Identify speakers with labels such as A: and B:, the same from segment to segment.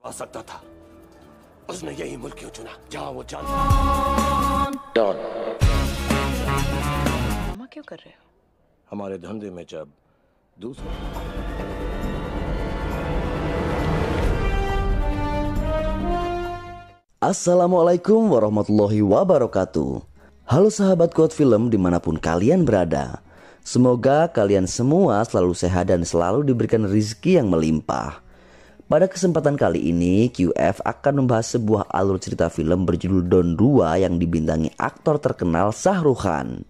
A: आ सकता था। उसने यही मुल्क क्यों चुना जहां वो जान
B: डॉन।
C: ड्रामा क्यों कर रहे हो?
A: हमारे धंधे में जब दूसरे
D: Assalamualaikum warahmatullahi wabarakatuh. Halo sahabat Quote Film dimanapun kalian berada. Semoga kalian semua selalu sehat dan selalu diberikan rezeki yang melimpah. Pada kesempatan kali ini QF akan membahas sebuah alur cerita film berjudul Don 2 yang dibintangi aktor terkenal Shah Rukh Khan.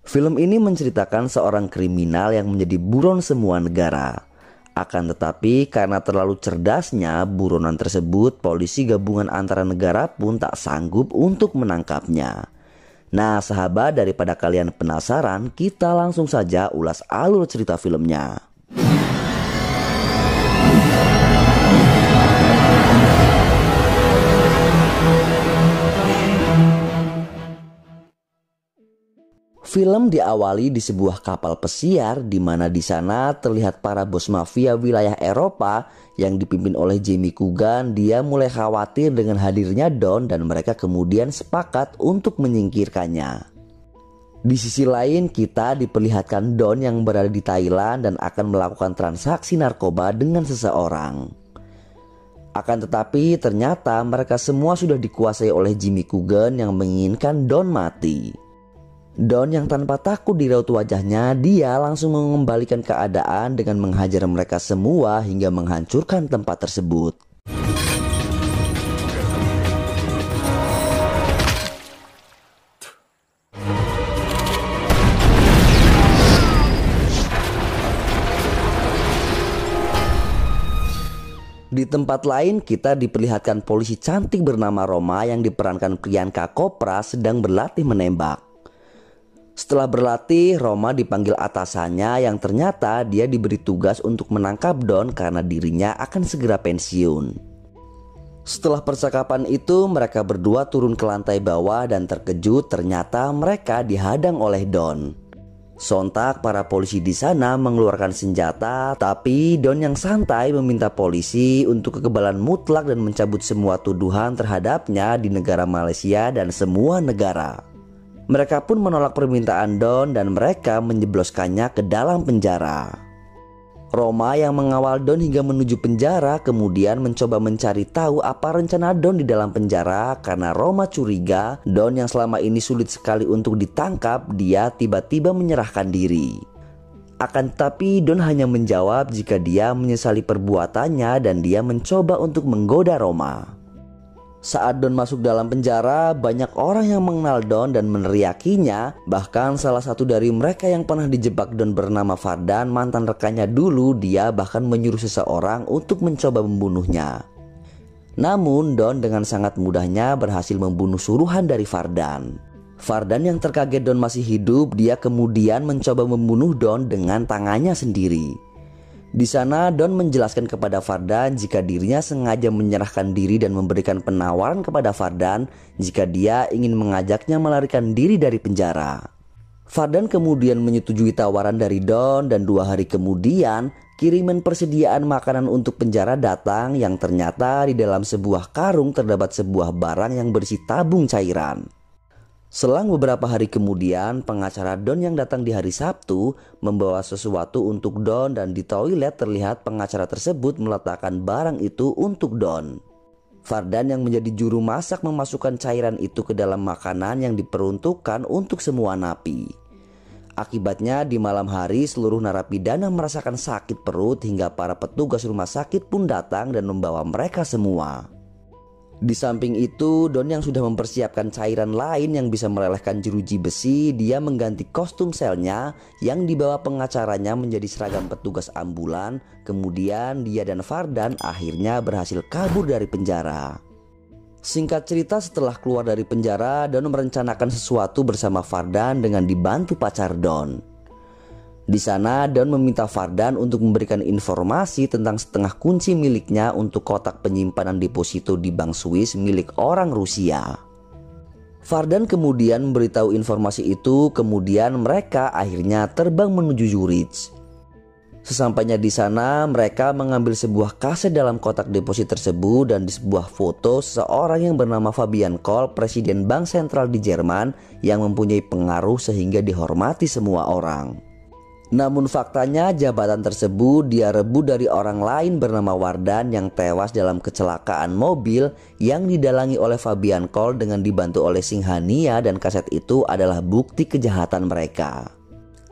D: Film ini menceritakan seorang kriminal yang menjadi buron semua negara. Akan tetapi karena terlalu cerdasnya buronan tersebut, polisi gabungan antara negara pun tak sanggup untuk menangkapnya. Nah sahabat, daripada kalian penasaran, kita langsung saja ulas alur cerita filmnya. Film diawali di sebuah kapal pesiar di mana di sana terlihat para bos mafia wilayah Eropa yang dipimpin oleh Jamie Coogan. Dia mulai khawatir dengan hadirnya Don dan mereka kemudian sepakat untuk menyingkirkannya. Di sisi lain kita diperlihatkan Don yang berada di Thailand dan akan melakukan transaksi narkoba dengan seseorang. Akan tetapi ternyata mereka semua sudah dikuasai oleh Jamie Coogan yang menginginkan Don mati. Don yang tanpa takut di raut wajahnya, dia langsung mengembalikan keadaan dengan menghajar mereka semua hingga menghancurkan tempat tersebut. Di tempat lain kita diperlihatkan polisi cantik bernama Roma yang diperankan Priyanka Chopra sedang berlatih menembak. Setelah berlatih, Roma dipanggil atasannya yang ternyata dia diberi tugas untuk menangkap Don karena dirinya akan segera pensiun. Setelah percakapan itu, mereka berdua turun ke lantai bawah dan terkejut ternyata mereka dihadang oleh Don. Sontak para polisi di sana mengeluarkan senjata, tapi Don yang santai meminta polisi untuk kekebalan mutlak dan mencabut semua tuduhan terhadapnya di negara Malaysia dan semua negara. Mereka pun menolak permintaan Don dan mereka menjebloskannya ke dalam penjara. Roma yang mengawal Don hingga menuju penjara kemudian mencoba mencari tahu apa rencana Don di dalam penjara karena Roma curiga Don yang selama ini sulit sekali untuk ditangkap, dia tiba-tiba menyerahkan diri. Akan tetapi Don hanya menjawab jika dia menyesali perbuatannya dan dia mencoba untuk menggoda Roma. Saat Don masuk dalam penjara, banyak orang yang mengenal Don dan meneriakinya. Bahkan salah satu dari mereka yang pernah dijebak Don bernama Fardan, mantan rekannya dulu. Dia bahkan menyuruh seseorang untuk mencoba membunuhnya. Namun Don dengan sangat mudahnya berhasil membunuh suruhan dari Fardan. Fardan yang terkaget Don masih hidup, dia kemudian mencoba membunuh Don dengan tangannya sendiri. Di sana Don menjelaskan kepada Fardan jika dirinya sengaja menyerahkan diri dan memberikan penawaran kepada Fardan jika dia ingin mengajaknya melarikan diri dari penjara. Fardan kemudian menyetujui tawaran dari Don dan 2 hari kemudian kiriman persediaan makanan untuk penjara datang yang ternyata di dalam sebuah karung terdapat sebuah barang yang berisi tabung cairan. Selang beberapa hari kemudian, pengacara Don yang datang di hari Sabtu membawa sesuatu untuk Don dan di toilet terlihat pengacara tersebut meletakkan barang itu untuk Don. Fardan yang menjadi juru masak memasukkan cairan itu ke dalam makanan yang diperuntukkan untuk semua napi. Akibatnya di malam hari seluruh narapidana merasakan sakit perut hingga para petugas rumah sakit pun datang dan membawa mereka semua. Di samping itu, Don yang sudah mempersiapkan cairan lain yang bisa melelehkan jeruji besi, dia mengganti kostum selnya yang dibawa pengacaranya menjadi seragam petugas ambulan. Kemudian dia dan Fardan akhirnya berhasil kabur dari penjara. Singkat cerita, setelah keluar dari penjara, Don merencanakan sesuatu bersama Fardan dengan dibantu pacar Don. Di sana Don meminta Fardan untuk memberikan informasi tentang setengah kunci miliknya untuk kotak penyimpanan deposito di bank Swiss milik orang Rusia. Fardan kemudian memberitahu informasi itu, kemudian mereka akhirnya terbang menuju Zurich. Sesampainya di sana, mereka mengambil sebuah kaset dalam kotak deposit tersebut dan di sebuah foto seseorang yang bernama Fabian Kohl, presiden bank sentral di Jerman yang mempunyai pengaruh sehingga dihormati semua orang. Namun faktanya jabatan tersebut dia rebut dari orang lain bernama Wardan yang tewas dalam kecelakaan mobil yang didalangi oleh Fabian Kohl dengan dibantu oleh Singhania, dan kaset itu adalah bukti kejahatan mereka.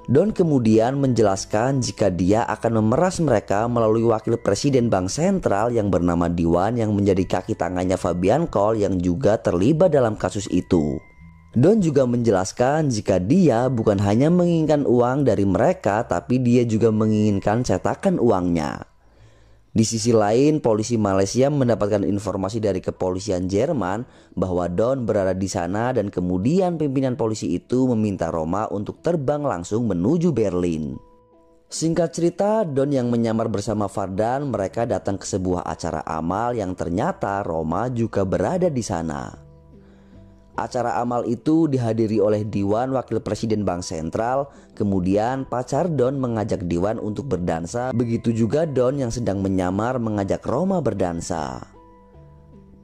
D: Don kemudian menjelaskan jika dia akan memeras mereka melalui wakil presiden bank sentral yang bernama Diwan yang menjadi kaki tangannya Fabian Kohl yang juga terlibat dalam kasus itu. Don juga menjelaskan jika dia bukan hanya menginginkan uang dari mereka, tapi dia juga menginginkan cetakan uangnya. Di sisi lain, polisi Malaysia mendapatkan informasi dari kepolisian Jerman bahwa Don berada di sana, dan kemudian pimpinan polisi itu meminta Roma untuk terbang langsung menuju Berlin. Singkat cerita, Don yang menyamar bersama Vardan, mereka datang ke sebuah acara amal yang ternyata Roma juga berada di sana. Acara amal itu dihadiri oleh Diwan, wakil presiden bank sentral. Kemudian pacar Don mengajak Diwan untuk berdansa. Begitu juga Don yang sedang menyamar mengajak Roma berdansa.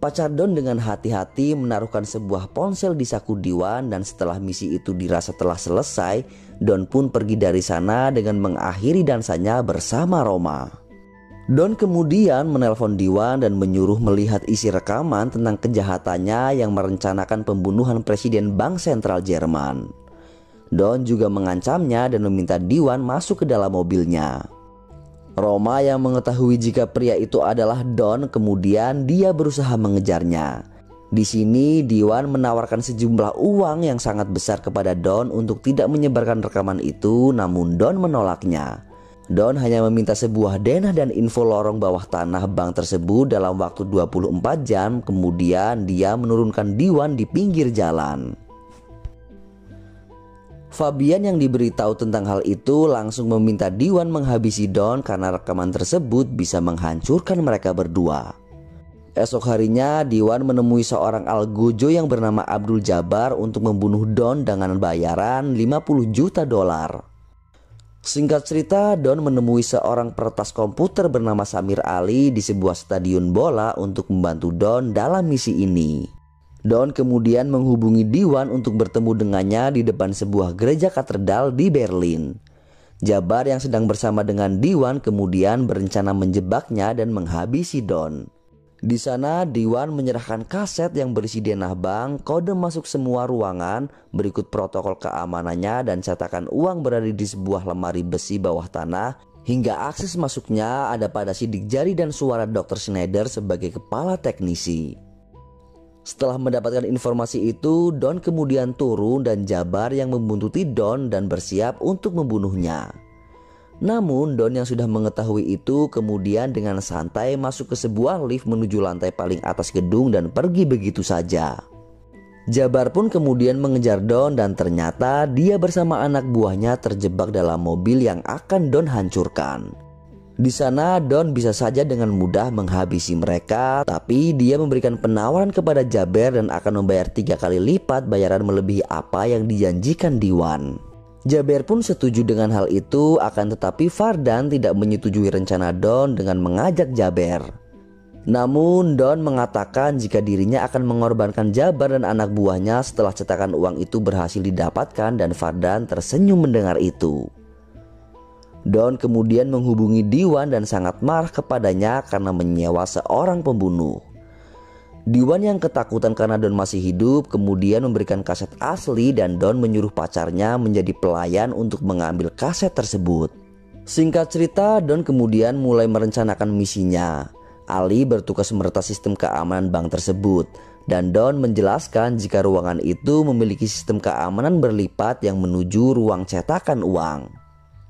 D: Pacar Don dengan hati-hati menaruhkan sebuah ponsel di saku Diwan, dan setelah misi itu dirasa telah selesai, Don pun pergi dari sana dengan mengakhiri dansanya bersama Roma. Don kemudian menelpon Diwan dan menyuruh melihat isi rekaman tentang kejahatannya yang merencanakan pembunuhan presiden bank sentral Jerman. Don juga mengancamnya dan meminta Diwan masuk ke dalam mobilnya. Roma yang mengetahui jika pria itu adalah Don, kemudian dia berusaha mengejarnya. Di sini Diwan menawarkan sejumlah uang yang sangat besar kepada Don untuk tidak menyebarkan rekaman itu, namun Don menolaknya. Don hanya meminta sebuah denah dan info lorong bawah tanah bank tersebut dalam waktu 24 jam. Kemudian dia menurunkan Diwan di pinggir jalan. Fabian yang diberitahu tentang hal itu langsung meminta Diwan menghabisi Don karena rekaman tersebut bisa menghancurkan mereka berdua. Esok harinya Diwan menemui seorang algojo yang bernama Abdul Jabbar untuk membunuh Don dengan bayaran 50 juta dolar. Singkat cerita, Don menemui seorang peretas komputer bernama Samir Ali di sebuah stadion bola untuk membantu Don dalam misi ini. Don kemudian menghubungi Diwan untuk bertemu dengannya di depan sebuah gereja katedral di Berlin. Jabbar yang sedang bersama dengan Diwan kemudian berencana menjebaknya dan menghabisi Don. Di sana Diwan menyerahkan kaset yang berisi denah bank, kode masuk semua ruangan, berikut protokol keamanannya, dan cetakan uang berada di sebuah lemari besi bawah tanah, hingga akses masuknya ada pada sidik jari dan suara Dr. Schneider sebagai kepala teknisi. Setelah mendapatkan informasi itu, Don kemudian turun dan Jabbar yang membuntuti Don dan bersiap untuk membunuhnya. Namun Don yang sudah mengetahui itu kemudian dengan santai masuk ke sebuah lift menuju lantai paling atas gedung dan pergi begitu saja. Jabbar pun kemudian mengejar Don dan ternyata dia bersama anak buahnya terjebak dalam mobil yang akan Don hancurkan. Di sana Don bisa saja dengan mudah menghabisi mereka, tapi dia memberikan penawaran kepada Jabbar dan akan membayar 3 kali lipat bayaran melebihi apa yang dijanjikan Diwan. Jabbar pun setuju dengan hal itu, akan tetapi Vardan tidak menyetujui rencana Don dengan mengajak Jabbar. Namun Don mengatakan jika dirinya akan mengorbankan Jabbar dan anak buahnya setelah cetakan uang itu berhasil didapatkan, dan Vardan tersenyum mendengar itu. Don kemudian menghubungi Diwan dan sangat marah kepadanya karena menyewa seorang pembunuh. Diwan yang ketakutan karena Don masih hidup kemudian memberikan kaset asli dan Don menyuruh pacarnya menjadi pelayan untuk mengambil kaset tersebut. Singkat cerita, Don kemudian mulai merencanakan misinya. Ali bertugas meretas sistem keamanan bank tersebut dan Don menjelaskan jika ruangan itu memiliki sistem keamanan berlipat yang menuju ruang cetakan uang.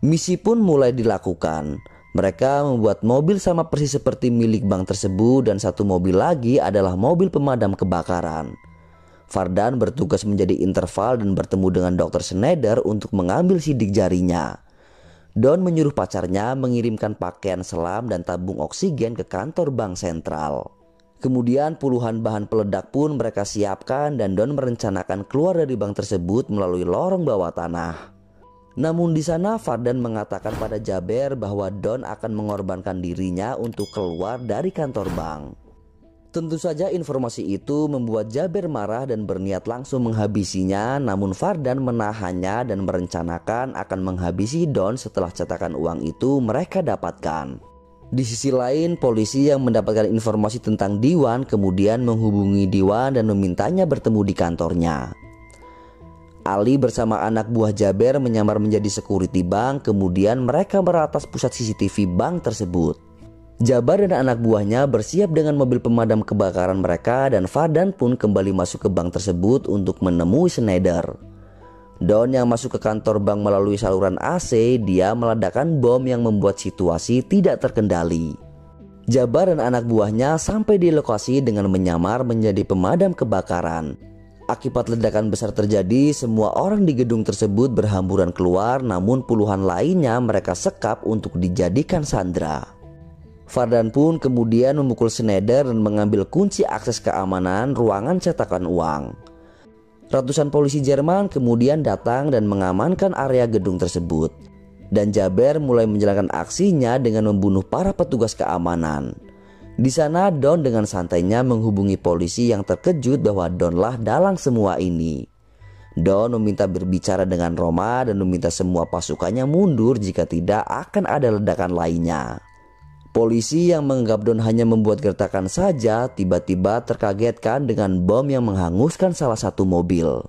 D: Misi pun mulai dilakukan. Mereka membuat mobil sama persis seperti milik bank tersebut dan satu mobil lagi adalah mobil pemadam kebakaran. Vardan bertugas menjadi interval dan bertemu dengan Dr. Schneider untuk mengambil sidik jarinya. Don menyuruh pacarnya mengirimkan pakaian selam dan tabung oksigen ke kantor bank sentral. Kemudian puluhan bahan peledak pun mereka siapkan dan Don merencanakan keluar dari bank tersebut melalui lorong bawah tanah. Namun di sana Fardan mengatakan pada Jaber bahwa Don akan mengorbankan dirinya untuk keluar dari kantor bank. Tentu saja informasi itu membuat Jaber marah dan berniat langsung menghabisinya, namun Fardan menahannya dan merencanakan akan menghabisi Don setelah cetakan uang itu mereka dapatkan. Di sisi lain, polisi yang mendapatkan informasi tentang Diwan kemudian menghubungi Diwan dan memintanya bertemu di kantornya. Ali bersama anak buah Jaber menyamar menjadi security bank, kemudian mereka meratas pusat CCTV bank tersebut. Jabar dan anak buahnya bersiap dengan mobil pemadam kebakaran mereka dan Fardan pun kembali masuk ke bank tersebut untuk menemui Schneider. Don yang masuk ke kantor bank melalui saluran AC, dia meledakkan bom yang membuat situasi tidak terkendali. Jabar dan anak buahnya sampai di lokasi dengan menyamar menjadi pemadam kebakaran. Akibat ledakan besar terjadi, semua orang di gedung tersebut berhamburan keluar, namun puluhan lainnya mereka sekap untuk dijadikan sandera. Fardan pun kemudian memukul Schneider dan mengambil kunci akses keamanan ruangan cetakan uang. Ratusan polisi Jerman kemudian datang dan mengamankan area gedung tersebut. Dan Jaber mulai menjalankan aksinya dengan membunuh para petugas keamanan. Di sana Don dengan santainya menghubungi polisi yang terkejut bahwa Donlah dalang semua ini. Don meminta berbicara dengan Roma dan meminta semua pasukannya mundur jika tidak akan ada ledakan lainnya. Polisi yang menganggap Don hanya membuat gertakan saja tiba-tiba terkagetkan dengan bom yang menghanguskan salah satu mobil.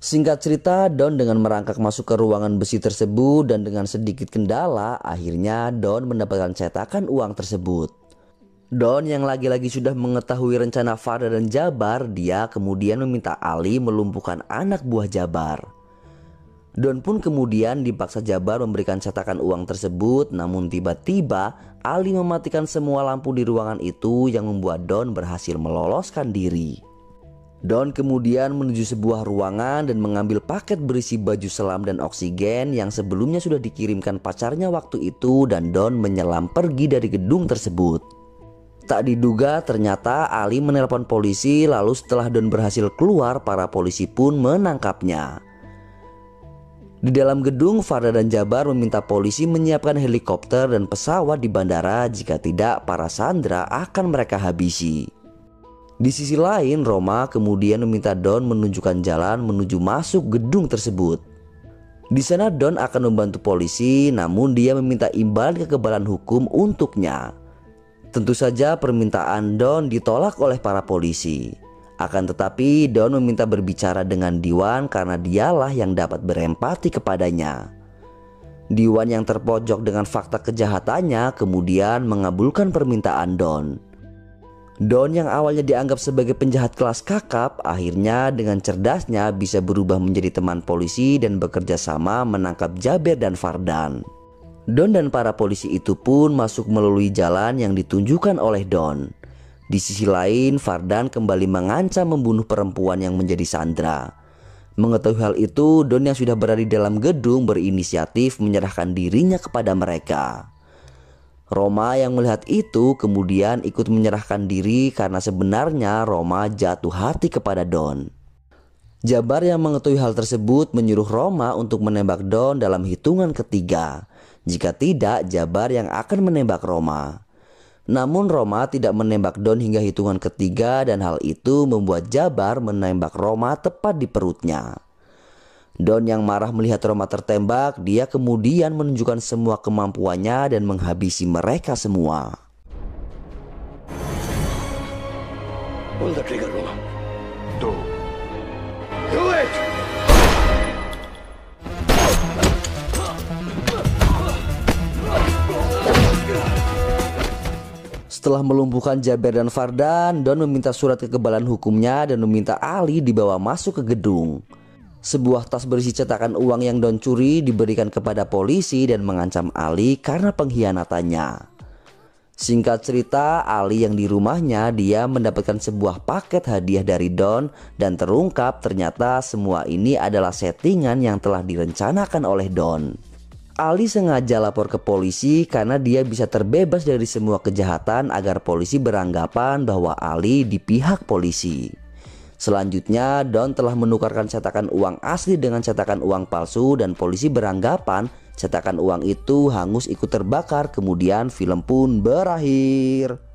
D: Singkat cerita, Don dengan merangkak masuk ke ruangan besi tersebut dan dengan sedikit kendala akhirnya Don mendapatkan cetakan uang tersebut. Don yang lagi-lagi sudah mengetahui rencana Fardan dan Jabar, dia kemudian meminta Ali melumpuhkan anak buah Jabar. Don pun kemudian dipaksa Jabar memberikan cetakan uang tersebut, namun tiba-tiba Ali mematikan semua lampu di ruangan itu yang membuat Don berhasil meloloskan diri. Don kemudian menuju sebuah ruangan dan mengambil paket berisi baju selam dan oksigen yang sebelumnya sudah dikirimkan pacarnya waktu itu, dan Don menyelam pergi dari gedung tersebut. Tak diduga ternyata Ali menelpon polisi, lalu setelah Don berhasil keluar, para polisi pun menangkapnya. Di dalam gedung, Fardan dan Jabar meminta polisi menyiapkan helikopter dan pesawat di bandara, jika tidak para sandera akan mereka habisi. Di sisi lain, Roma kemudian meminta Don menunjukkan jalan menuju masuk gedung tersebut. Di sana Don akan membantu polisi, namun dia meminta imbalan kekebalan hukum untuknya. Tentu saja permintaan Don ditolak oleh para polisi. Akan tetapi Don meminta berbicara dengan Diwan karena dialah yang dapat berempati kepadanya. Diwan yang terpojok dengan fakta kejahatannya kemudian mengabulkan permintaan Don. Don yang awalnya dianggap sebagai penjahat kelas kakap akhirnya dengan cerdasnya bisa berubah menjadi teman polisi dan bekerja sama menangkap Jaber dan Fardan. Don dan para polisi itu pun masuk melalui jalan yang ditunjukkan oleh Don. Di sisi lain, Fardan kembali mengancam membunuh perempuan yang menjadi sandera. Mengetahui hal itu, Don yang sudah berada di dalam gedung berinisiatif menyerahkan dirinya kepada mereka. Roma yang melihat itu kemudian ikut menyerahkan diri karena sebenarnya Roma jatuh hati kepada Don. Jabar yang mengetahui hal tersebut menyuruh Roma untuk menembak Don dalam hitungan ketiga. Jika tidak, Jabar yang akan menembak Roma. Namun Roma tidak menembak Don hingga hitungan ketiga dan hal itu membuat Jabar menembak Roma tepat di perutnya. Don yang marah melihat Roma tertembak, dia kemudian menunjukkan semua kemampuannya dan menghabisi mereka semua.
A: Pull the trigger, Roma.
B: Do.
A: Do it!
D: Setelah melumpuhkan Jaber dan Fardan, Don meminta surat kekebalan hukumnya dan meminta Ali dibawa masuk ke gedung. Sebuah tas berisi cetakan uang yang Don curi diberikan kepada polisi dan mengancam Ali karena pengkhianatannya. Singkat cerita, Ali yang di rumahnya dia mendapatkan sebuah paket hadiah dari Don dan terungkap ternyata semua ini adalah settingan yang telah direncanakan oleh Don. Ali sengaja lapor ke polisi karena dia bisa terbebas dari semua kejahatan agar polisi beranggapan bahwa Ali di pihak polisi. Selanjutnya, Don telah menukarkan cetakan uang asli dengan cetakan uang palsu dan polisi beranggapan cetakan uang itu hangus ikut terbakar. Kemudian film pun berakhir.